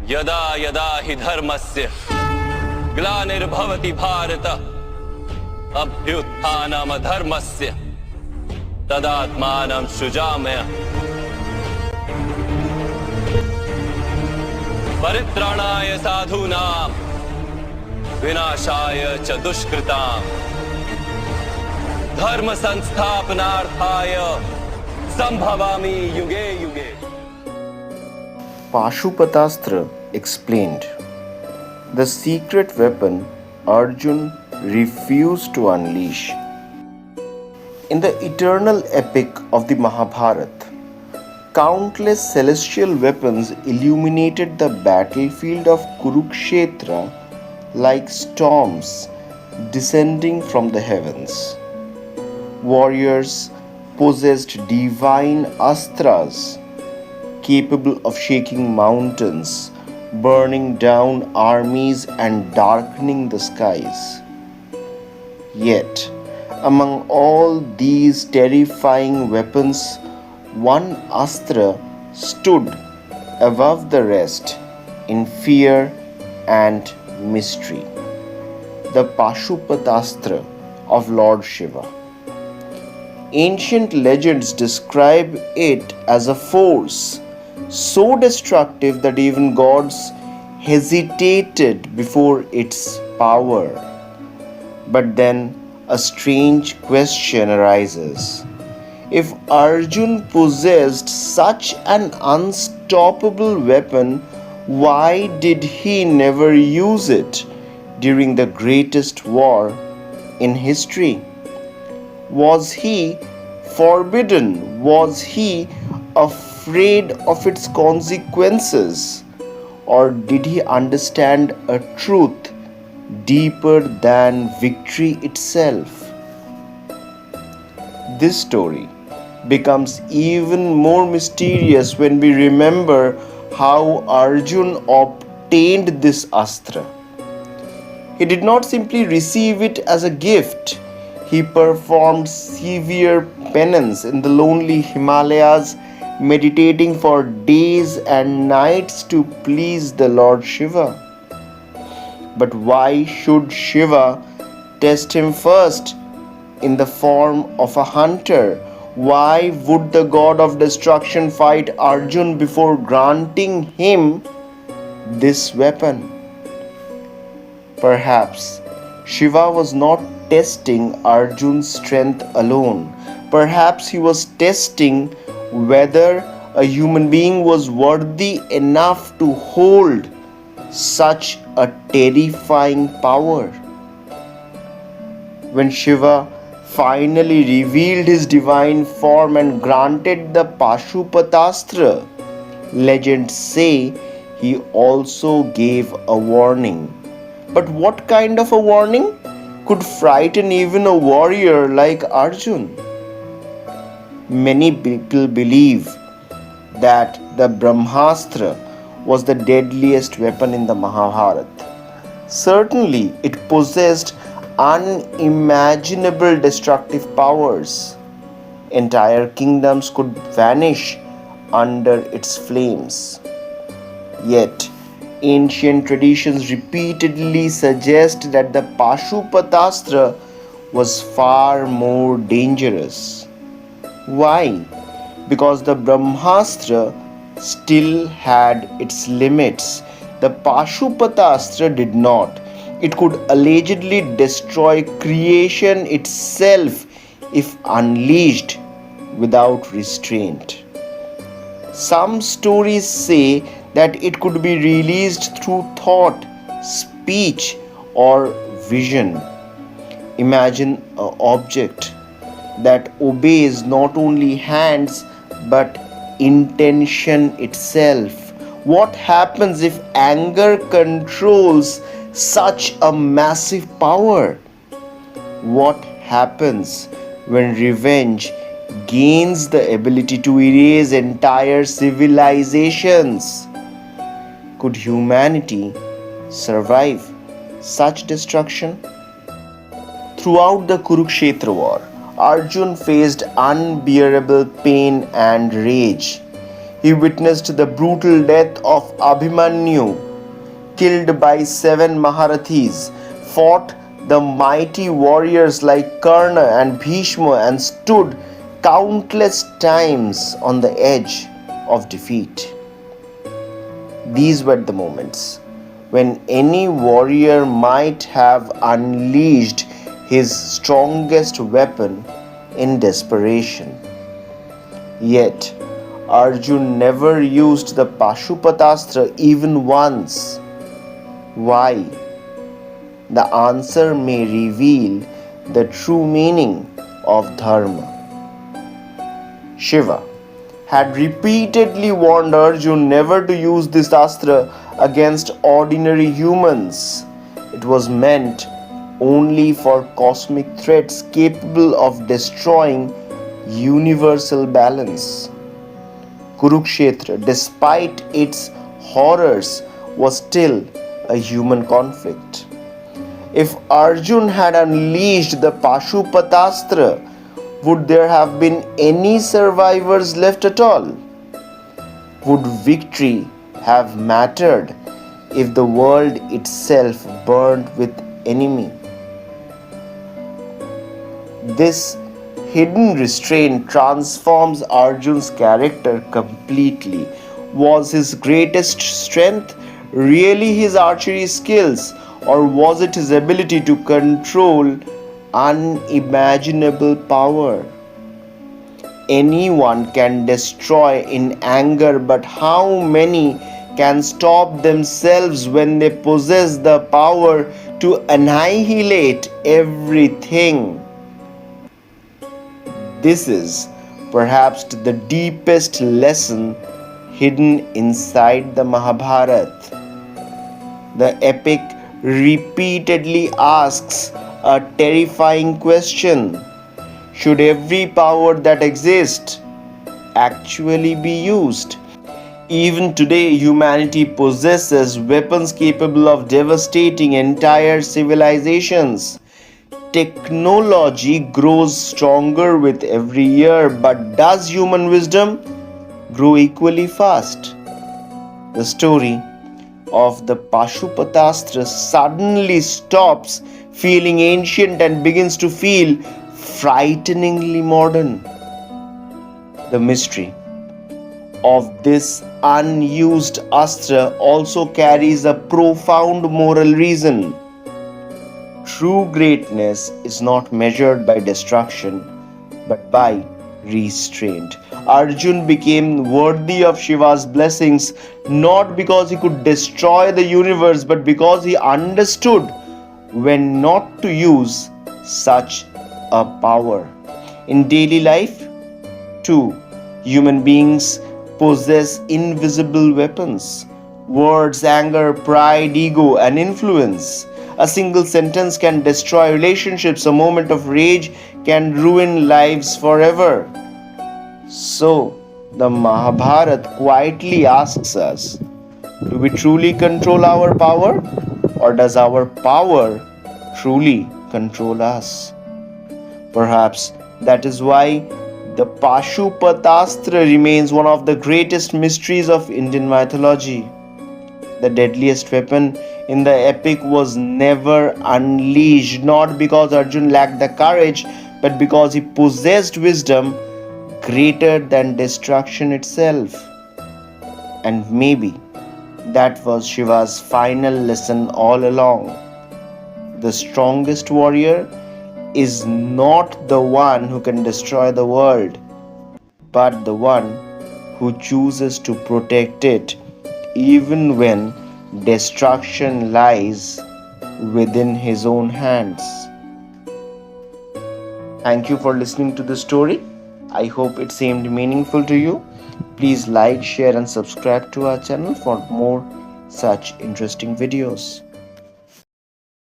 यदा यदा हि धर्मस्य ग्लानिर्भवति भारत अभ्युत्थानमधर्मस्य तदात्मानं सृजाम्यह। परित्राणाय साधूनां विनाशाय च दुष्कृतां धर्म संस्थापनार्थाय संभवामि युगे युगे। Pashupatastra explained the secret weapon Arjuna refused to unleash. In the eternal epic of the Mahabharata, countless celestial weapons illuminated the battlefield of Kurukshetra like storms descending from the heavens. Warriors possessed divine Astras, capable of shaking mountains, burning down armies, and darkening the skies. Yet, among all these terrifying weapons, one Astra stood above the rest in fear and mystery: the Pashupatastra of Lord Shiva. Ancient legends describe it as a force so destructive that even gods hesitated before its power. But then a strange question arises. If Arjuna possessed such an unstoppable weapon, why did he never use it during the greatest war in history? Was he forbidden? Was he afraid of its consequences? Or did he understand a truth deeper than victory itself? This story becomes even more mysterious when we remember how Arjuna obtained this Astra. He did not simply receive it as a gift. He performed severe penance in the lonely Himalayas, meditating for days and nights to please the Lord Shiva. But why should Shiva test him first in the form of a hunter? Why would the god of destruction fight Arjuna before granting him this weapon? Perhaps Shiva was not testing Arjuna's strength alone. Perhaps he was testing whether a human being was worthy enough to hold such a terrifying power. When Shiva finally revealed his divine form and granted the Pashupatastra, legends say he also gave a warning. But what kind of a warning could frighten even a warrior like Arjuna? Many people believe that the Brahmastra was the deadliest weapon in the Mahabharata. Certainly, it possessed unimaginable destructive powers. Entire kingdoms could vanish under its flames. Yet, ancient traditions repeatedly suggest that the Pashupatastra was far more dangerous. Why? Because the Brahmastra still had its limits. The Pashupatastra did not. It could allegedly destroy creation itself if unleashed without restraint. Some stories say that it could be released through thought, speech, or vision. Imagine an object that obeys not only hands but intention itself. What happens if anger controls such a massive power? What happens when revenge gains the ability to erase entire civilizations? Could humanity survive such destruction? Throughout the Kurukshetra war, Arjuna faced unbearable pain and rage. He witnessed the brutal death of Abhimanyu, killed by 7 Maharathis, fought the mighty warriors like Karna and Bhishma, and stood countless times on the edge of defeat. These were the moments when any warrior might have unleashed his strongest weapon in desperation. Yet, Arjuna never used the Pashupatastra even once. Why? The answer may reveal the true meaning of dharma. Shiva had repeatedly warned Arjuna never to use this astra against ordinary humans. It was meant only for cosmic threats capable of destroying universal balance. Kurukshetra, despite its horrors, was still a human conflict. If Arjuna had unleashed the Pashupatastra, would there have been any survivors left at all? Would victory have mattered if the world itself burned with enemy? This hidden restraint transforms Arjuna's character completely. Was his greatest strength really his archery skills, or was it his ability to control unimaginable power? Anyone can destroy in anger, but how many can stop themselves when they possess the power to annihilate everything? This is perhaps the deepest lesson hidden inside the Mahabharata. The epic repeatedly asks a terrifying question: should every power that exists actually be used? Even today, humanity possesses weapons capable of devastating entire civilizations. Technology grows stronger with every year, but does human wisdom grow equally fast? The story of the Pashupatastra suddenly stops feeling ancient and begins to feel frighteningly modern. The mystery of this unused astra also carries a profound moral reason. True greatness is not measured by destruction, but by restraint. Arjuna became worthy of Shiva's blessings not because he could destroy the universe, but because he understood when not to use such a power. In daily life, too, human beings possess invisible weapons: words, anger, pride, ego, and influence. A single sentence can destroy relationships. A moment of rage can ruin lives forever. So, the Mahabharata quietly asks us, do we truly control our power, or does our power truly control us? Perhaps that is why the Pashupatastra remains one of the greatest mysteries of Indian mythology. The deadliest weapon in the epic was never unleashed, not because Arjuna lacked the courage, but because he possessed wisdom greater than destruction itself. And maybe that was Shiva's final lesson all along. The strongest warrior is not the one who can destroy the world, but the one who chooses to protect it even when destruction lies within his own hands. Thank you for listening to the story. I hope it seemed meaningful to you. Please like, share, and subscribe to our channel for more such interesting videos.